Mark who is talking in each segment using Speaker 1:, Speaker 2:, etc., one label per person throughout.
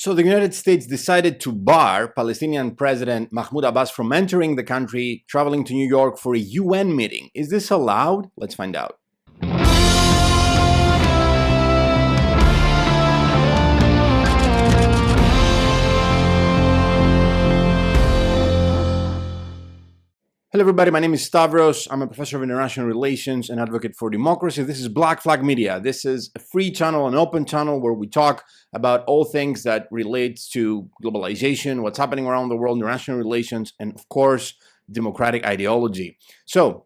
Speaker 1: So the United States decided to bar Palestinian President Mahmoud Abbas from entering the country, traveling to New York for a UN meeting. Is this allowed? Let's find out. Hello everybody, my name is Stavros. I'm a professor of international relations and advocate for democracy. This is Black Flag Media. This is a free channel, an open channel where we talk about all things that relates to globalization, what's happening around the world, international relations, and of course, democratic ideology. So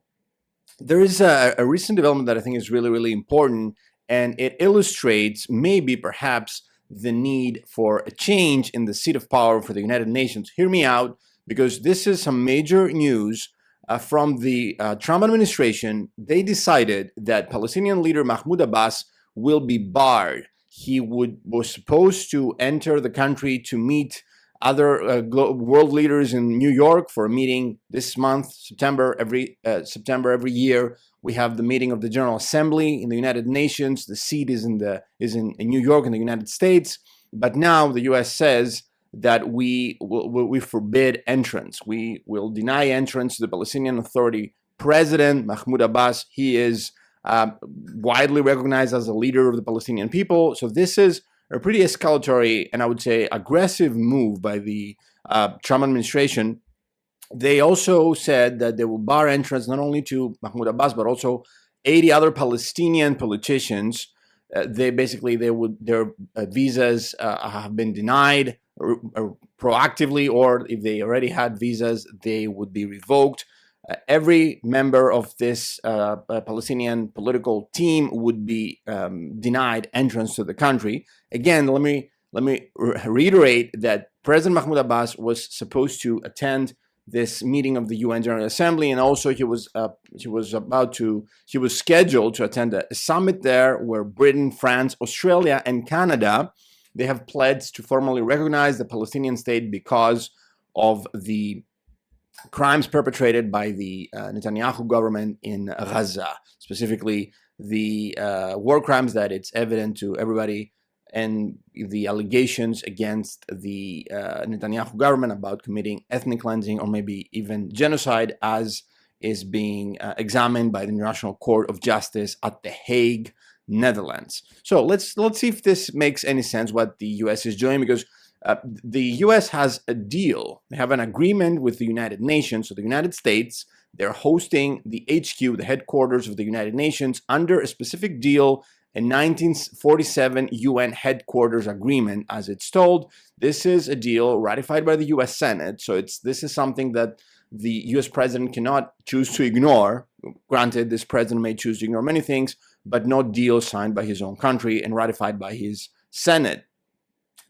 Speaker 1: there is a recent development that I think is really, really important, and it illustrates maybe perhaps the need for a change in the seat of power for the United Nations. Hear me out, because this is some major news from the Trump administration. They decided that Palestinian leader Mahmoud Abbas will be barred. He was supposed to enter the country to meet other world leaders in New York for a meeting this month, September every year. We have the meeting of the General Assembly in the United Nations. The seat is in New York in the United States. But now the U.S. says that we forbid entrance. We will deny entrance to the Palestinian Authority President Mahmoud Abbas. He is widely recognized as a leader of the Palestinian people. So this is a pretty escalatory and I would say aggressive move by the Trump administration. They also said that they will bar entrance not only to Mahmoud Abbas but also 80 other Palestinian politicians. Their visas have been denied proactively, or if they already had visas, they would be revoked. Every member of this Palestinian political team would be denied entrance to the country. Again, let me reiterate that President Mahmoud Abbas was supposed to attend this meeting of the UN General Assembly, and also he was scheduled to attend a summit there where Britain, France, Australia, and Canada, they have pledged to formally recognize the Palestinian state because of the crimes perpetrated by the Netanyahu government in Gaza, specifically the war crimes that it's evident to everybody, and the allegations against the Netanyahu government about committing ethnic cleansing or maybe even genocide, as is being examined by the International Court of Justice at The Hague, Netherlands. So let's see if this makes any sense what the U.S. is doing, because the U.S. has a deal. They have an agreement with the United Nations. So the United States, they're hosting the HQ, the headquarters of the United Nations, under a specific deal, a 1947 UN headquarters agreement, as it's told. This is a deal ratified by the U.S. Senate. So this is something that the U.S. president cannot choose to ignore. Granted, this president may choose to ignore many things, but no deal signed by his own country and ratified by his Senate.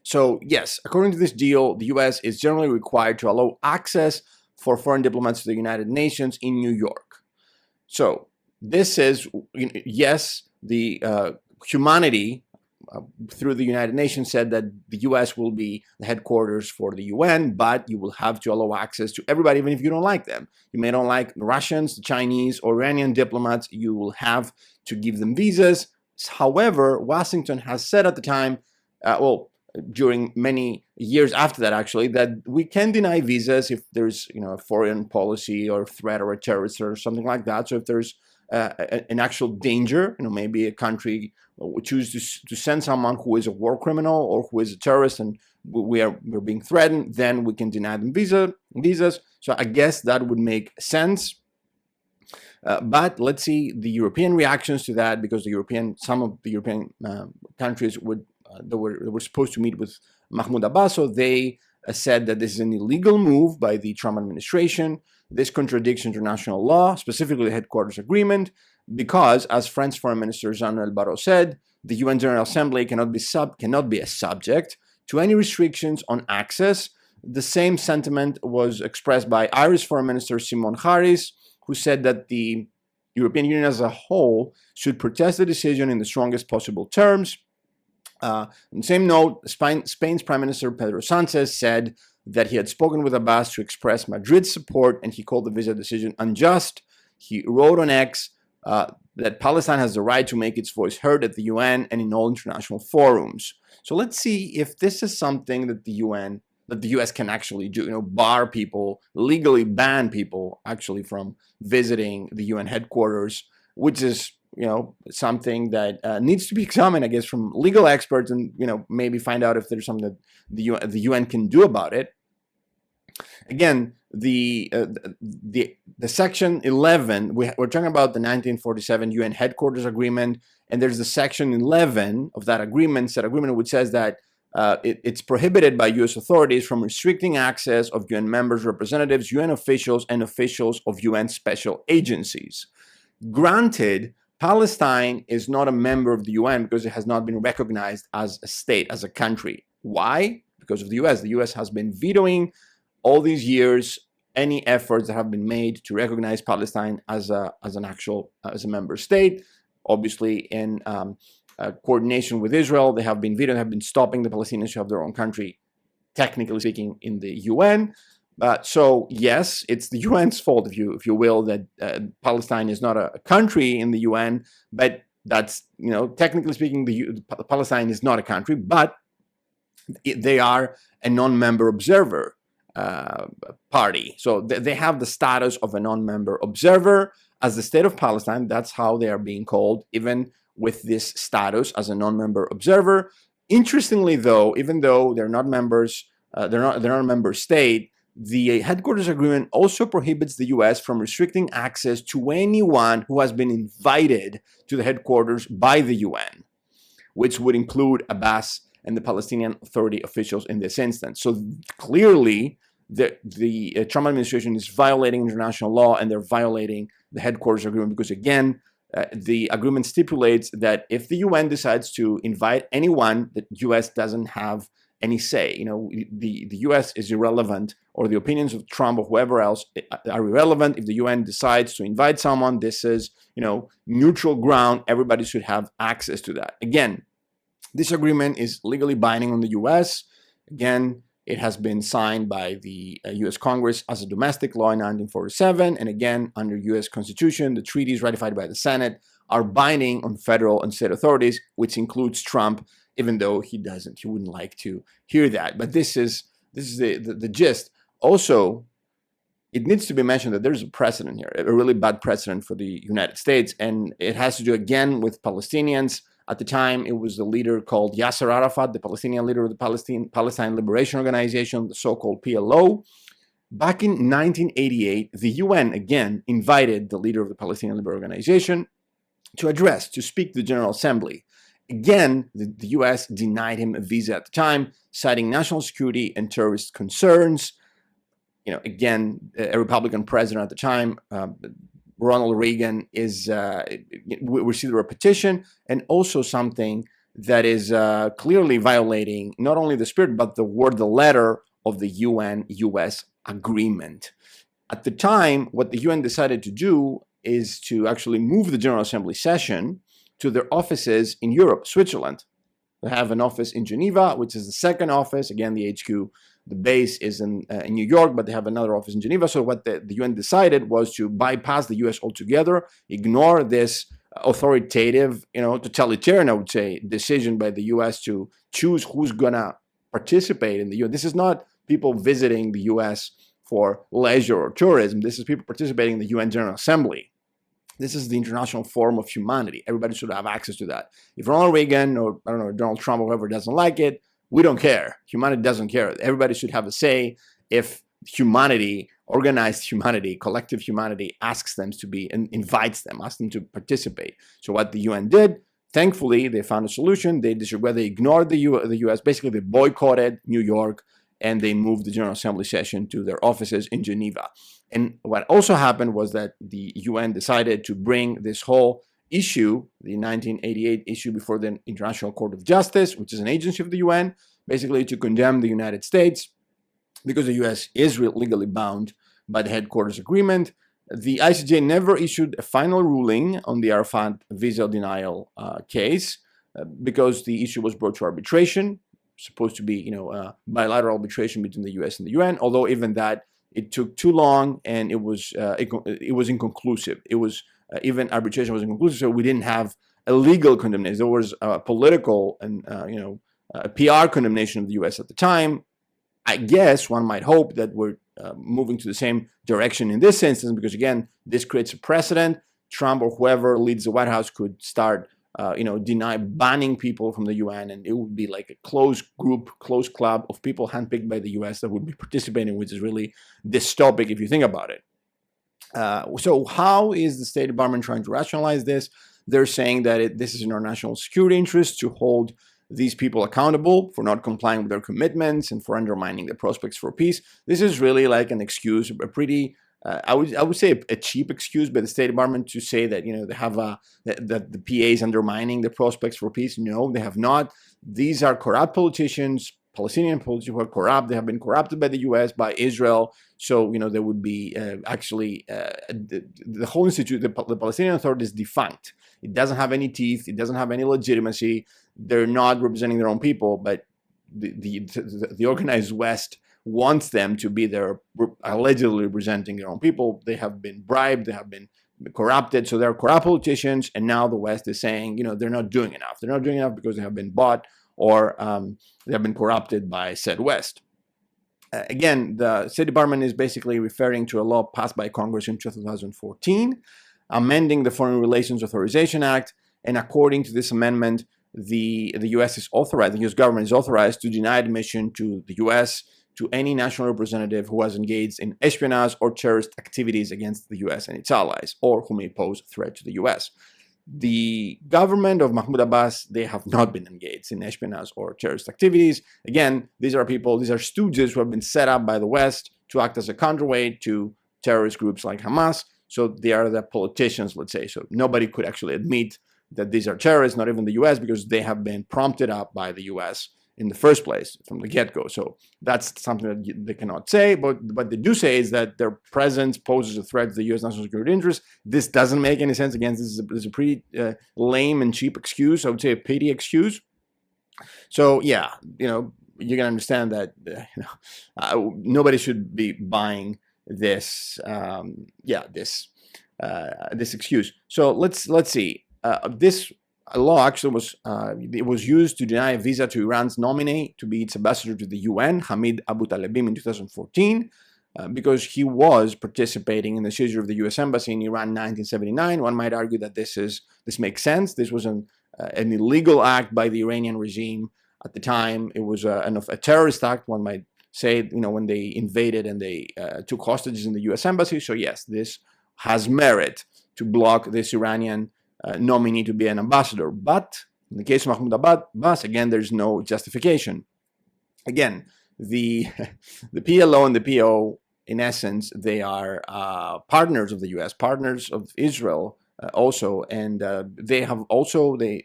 Speaker 1: So yes, according to this deal, the U.S. is generally required to allow access for foreign diplomats to the United Nations in New York. So this is, yes, the humanity through the United Nations said that the U.S. will be the headquarters for the UN, but you will have to allow access to everybody, even if you don't like them. You may not like the Russians, the Chinese, or Iranian diplomats. You will have to give them visas. However, Washington has said at the time, during many years after that, actually, that we can deny visas if there's, a foreign policy or threat or a terrorist or something like that. So if there's an actual danger, maybe a country would choose to send someone who is a war criminal or who is a terrorist, and we're being threatened, then we can deny them visas. So I guess that would make sense. But let's see the European reactions to that, because some of the European countries they were supposed to meet with Mahmoud Abbas, so they said that this is an illegal move by the Trump administration. This contradicts international law, specifically the headquarters agreement, because, as French Foreign Minister Jean-Noël Barrot said, the UN General Assembly cannot be a subject to any restrictions on access. The same sentiment was expressed by Irish Foreign Minister Simon Harris, who said that the European Union as a whole should protest the decision in the strongest possible terms. On the same note, Spain's Prime Minister Pedro Sánchez said that he had spoken with Abbas to express Madrid's support, and he called the visa decision unjust. He wrote on X, that Palestine has the right to make its voice heard at the UN and in all international forums. So let's see if this is something that the US can actually do, bar people, legally ban people actually from visiting the UN headquarters, which is, something that needs to be examined, I guess, from legal experts, and, maybe find out if there's something that the UN can do about it. Again, the section 11, we're talking about the 1947 UN headquarters agreement, and there's the section 11 of that agreement, which says that it's prohibited by U.S. authorities from restricting access of UN members, representatives, UN officials, and officials of UN special agencies. Granted, Palestine is not a member of the UN because it has not been recognized as a state, as a country. Why? Because of the U.S. The U.S. has been vetoing all these years any efforts that have been made to recognize Palestine as a member state. Obviously, in coordination with Israel, they have been vetoing, have been stopping the Palestinians to have their own country, technically speaking, in the UN. So yes, it's the UN's fault, if you will, that Palestine is not a country in the UN. But that's, technically speaking, Palestine is not a country, but they are a non-member observer party. So they have the status of a non-member observer as the state of Palestine. That's how they are being called, even with this status as a non-member observer. Interestingly, though, even though they're not members, they're not a member state, the headquarters agreement also prohibits the U.S. from restricting access to anyone who has been invited to the headquarters by the UN, which would include Abbas and the Palestinian Authority officials in this instance. So clearly, the Trump administration is violating international law, and they're violating the headquarters agreement because, again, the agreement stipulates that if the UN decides to invite anyone, the U.S. doesn't have any say. The U.S. is irrelevant, or the opinions of Trump or whoever else are irrelevant. If the UN decides to invite someone, this is, neutral ground. Everybody should have access to that. Again, this agreement is legally binding on the U.S. Again, it has been signed by the U.S. Congress as a domestic law in 1947. And again, under U.S. Constitution, the treaties ratified by the Senate are binding on federal and state authorities, which includes Trump, even though he wouldn't like to hear that. But this is the gist. Also, it needs to be mentioned that there's a precedent here, a really bad precedent for the United States. And it has to do, again, with Palestinians. At the time, it was the leader called Yasser Arafat, the Palestinian leader of the Palestine Liberation Organization, the so-called PLO. Back in 1988, the UN, again, invited the leader of the Palestinian Liberation Organization to speak to the General Assembly. Again, the US denied him a visa at the time, citing national security and terrorist concerns. Again, a Republican president at the time, Ronald Reagan, we received a repetition, and also something that is clearly violating not only the spirit, but the letter of the UN-US agreement. At the time, what the UN decided to do is to actually move the General Assembly session to their offices in Europe, Switzerland. They have an office in Geneva, which is the second office. Again, the HQ, the base is in New York, but they have another office in Geneva. So what the UN decided was to bypass the US altogether, ignore this authoritative, totalitarian, I would say, decision by the US to choose who's going to participate in the UN. This is not people visiting the US for leisure or tourism. This is people participating in the UN General Assembly. This is the international forum of humanity. Everybody should have access to that. If Ronald Reagan or, Donald Trump or whoever doesn't like it, we don't care. Humanity doesn't care. Everybody should have a say if humanity, organized humanity, collective humanity asks them to be and invites them, asks them to participate. So what the UN did, thankfully, they found a solution. They ignored the US. Basically, they boycotted New York, and they moved the General Assembly session to their offices in Geneva. And what also happened was that the UN decided to bring this whole issue, the 1988 issue, before the International Court of Justice, which is an agency of the UN, basically to condemn the United States, because the US is legally bound by the headquarters agreement. The ICJ never issued a final ruling on the Arafat visa denial case because the issue was brought to arbitration, supposed to be, bilateral arbitration between the US and the UN, although even that, it took too long, and it was inconclusive. It was even arbitration wasn't conclusive, so we didn't have a legal condemnation. There was a political and a PR condemnation of the U.S. at the time. I guess one might hope that we're moving to the same direction in this instance, because again, this creates a precedent. Trump or whoever leads the White House could start, banning people from the UN, and it would be like a closed group, closed club of people handpicked by the US that would be participating, which is really dystopic if you think about it. So how is the State Department trying to rationalize this? They're saying that this is in our national security interest to hold these people accountable for not complying with their commitments and for undermining the prospects for peace. This is really like an excuse, a pretty, I would say a cheap excuse by the State Department to say that they have that the PA is undermining the prospects for peace. No, they have not. These are corrupt politicians, Palestinian politicians who are corrupt. They have been corrupted by the U.S., by Israel. So there would be the whole institute, the Palestinian Authority is defunct. It doesn't have any teeth. It doesn't have any legitimacy. They're not representing their own people, but the organized West wants them to be there, allegedly representing their own people. They have been bribed. They have been corrupted. So they're corrupt politicians. And now the West is saying, they're not doing enough. They're not doing enough because they have been bought or they have been corrupted by said West. Again, the State Department is basically referring to a law passed by Congress in 2014, amending the Foreign Relations Authorization Act. And according to this amendment, the U.S. is authorized, the U.S. government is authorized to deny admission to the U.S. to any national representative who has engaged in espionage or terrorist activities against the U.S. and its allies, or who may pose a threat to the U.S. The government of Mahmoud Abbas, they have not been engaged in espionage or terrorist activities. Again, these are stooges who have been set up by the West to act as a counterweight to terrorist groups like Hamas. So they are the politicians, let's say. So nobody could actually admit that these are terrorists, not even the U.S., because they have been prompted up by the U.S. in the first place from the get-go. So that's something that they cannot say. But what they do say is that their presence poses a threat to the U.S. national security interest. This doesn't make any sense. Again, this is a pretty lame and cheap excuse. I would say a petty excuse. So yeah, you can understand that nobody should be buying this. This excuse. So let's see. This law actually was used to deny a visa to Iran's nominee to be its ambassador to the UN, Hamid Abu Talebim, in 2014, because he was participating in the seizure of the U.S. embassy in Iran in 1979. One might argue that this makes sense. This was an illegal act by the Iranian regime at the time. It was a terrorist act, one might say, when they invaded and they took hostages in the U.S. embassy. So yes, this has merit to block this Iranian nominee to be an ambassador. But in the case of Mahmoud Abbas, again, there's no justification. Again, the PLO and the PO, in essence, they are partners of the U.S., partners of Israel also, and they have also they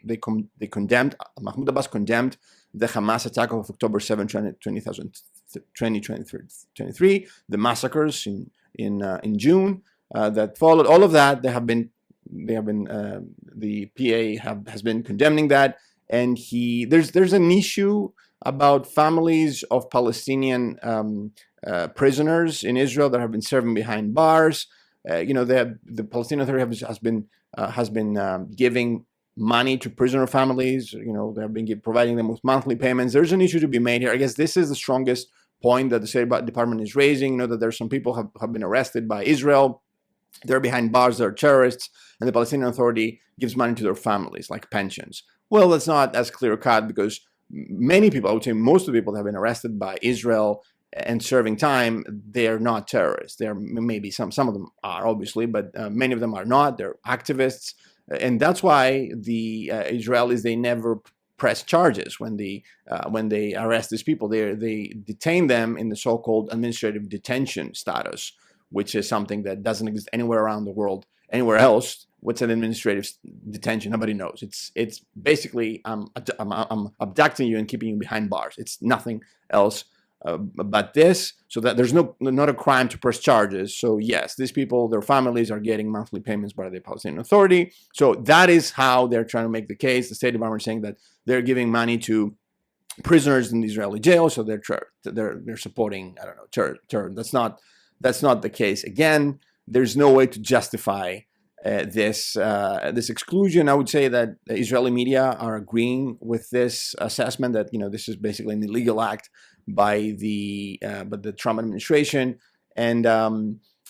Speaker 1: condemned, Mahmoud Abbas condemned the Hamas attack of October 7, 2023, the massacres in June that followed. All of that, the PA has been condemning that, and there's an issue about families of Palestinian prisoners in Israel that have been serving behind bars. The Palestinian Authority has been giving money to prisoner families. They have been providing them with monthly payments. There's an issue to be made here. I guess this is the strongest point that the State Department is raising. That there's some people have been arrested by Israel. They're behind bars, they're terrorists, and the Palestinian Authority gives money to their families, like pensions. Well, that's not as clear-cut, because many people, I would say most of the people that have been arrested by Israel and serving time, they're not terrorists. There maybe some of them are, obviously, but many of them are not. They're activists. And that's why the Israelis, they never press charges when they arrest these people. They detain them in the so-called administrative detention status, which is something that doesn't exist anywhere around the world, anywhere else. What's an administrative detention? Nobody knows. It's basically I'm abducting you and keeping you behind bars. It's nothing else but this, so that there's not a crime to press charges. So yes, these people, their families are getting monthly payments by the Palestinian Authority. So that is how they're trying to make the case. The State Department is saying that they're giving money to prisoners in the Israeli jail, so they're supporting, I don't know, terror. That's not the case. Again, there's no way to justify this exclusion. I would say that the Israeli media are agreeing with this assessment that this is basically an illegal act by the Trump administration. And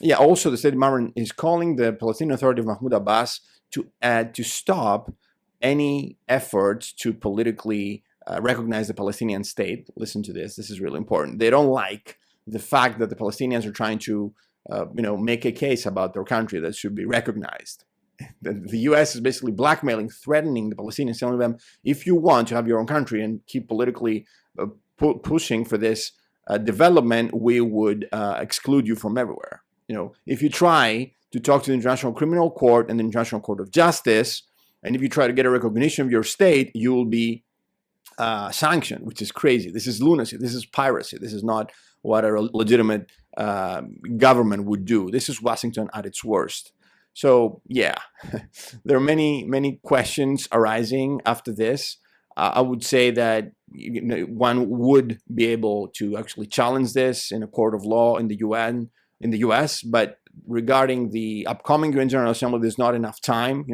Speaker 1: yeah, also the State Department is calling the Palestinian Authority of Mahmoud Abbas to stop any efforts to politically recognize the Palestinian state. Listen to this. This is really important. They don't like the fact that the Palestinians are trying to make a case about their country that should be recognized. The U.S. is basically blackmailing, threatening the Palestinians, telling them, if you want to have your own country and keep politically pushing for this development, we would exclude you from everywhere. If you try to talk to the International Criminal Court and the International Court of Justice, and if you try to get a recognition of your state, you will be sanctioned, which is crazy. This is lunacy. This is piracy. This is not what a legitimate government would do. This is Washington at its worst. So yeah, there are many questions arising after this. I would say that one would be able to actually challenge this in a court of law in the UN, in the US, but regarding the upcoming UN General Assembly, there's not enough time.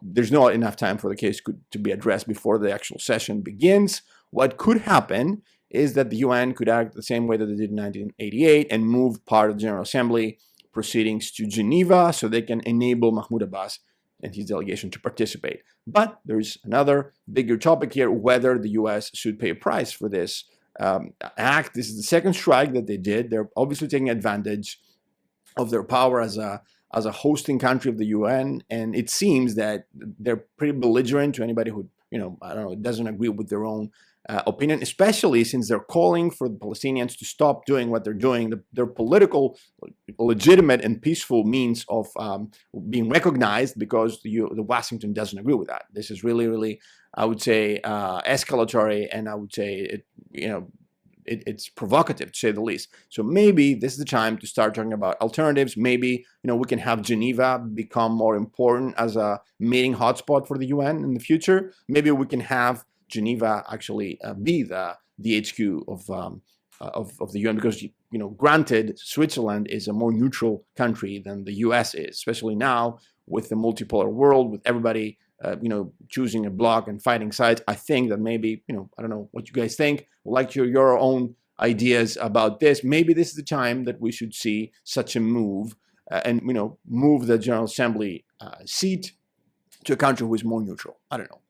Speaker 1: There's not enough time for the case to be addressed before the actual session begins. What could happen is that the UN could act the same way that they did in 1988 and move part of the General Assembly proceedings to Geneva so they can enable Mahmoud Abbas and his delegation to participate. But there's another bigger topic here, whether the US should pay a price for this act. This is the second strike that they did. They're obviously taking advantage of their power as a hosting country of the UN, and it seems that they're pretty belligerent to anybody who, I don't know, doesn't agree with their own opinion, especially since they're calling for the Palestinians to stop doing what they're doing. Their political, legitimate and peaceful means of being recognized, because the Washington doesn't agree with that. This is really, I would say, escalatory, and I would say it's provocative, to say the least. So maybe this is the time to start talking about alternatives. Maybe we can have Geneva become more important as a meeting hotspot for the UN in the future. Maybe we can have Geneva actually be the HQ of the UN, because granted, Switzerland is a more neutral country than the US is, especially now with the multipolar world, with everybody choosing a bloc and fighting sides. I think that maybe, I don't know what you guys think. I'd like your own ideas about this. Maybe this is the time that we should see such a move and, move the General Assembly seat to a country who is more neutral. I don't know.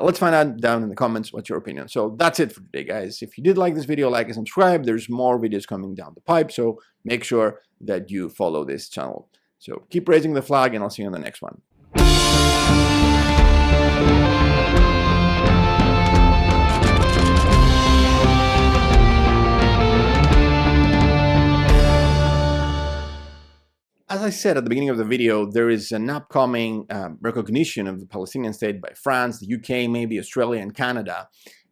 Speaker 1: Let's find out down in the comments what's your opinion. So that's it for today, guys. If you did like this video, like and subscribe. There's more videos coming down the pipe, so make sure that you follow this channel. So keep raising the flag, and I'll see you in the next one. As I said at the beginning of the video, there is an upcoming recognition of the Palestinian state by France, the UK, maybe Australia and Canada.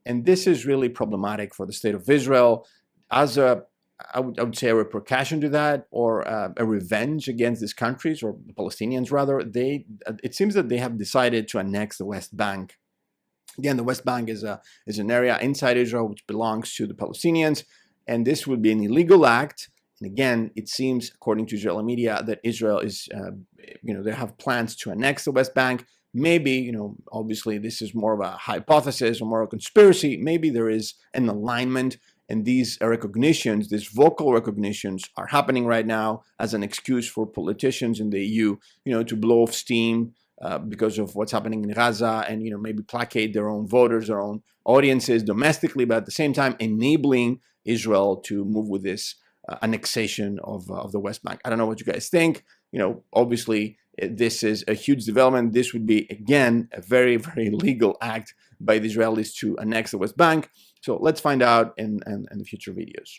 Speaker 1: And this is really problematic for the state of Israel as I would say a repercussion to that, or a revenge against these countries, or the Palestinians rather. It seems that they have decided to annex the West Bank. Again, the West Bank is an area inside Israel which belongs to the Palestinians, and this would be an illegal act. And again, it seems, according to Israeli media, that Israel is, they have plans to annex the West Bank. Maybe, obviously this is more of a hypothesis or more of a conspiracy. Maybe there is an alignment, and these recognitions, these vocal recognitions, are happening right now as an excuse for politicians in the EU, to blow off steam because of what's happening in Gaza, and maybe placate their own voters, their own audiences domestically, but at the same time enabling Israel to move with this annexation of the West Bank. I don't know what you guys think. Obviously this is a huge development. This would be, again, a very, very legal act by the Israelis to annex the West Bank. So let's find out in the future videos.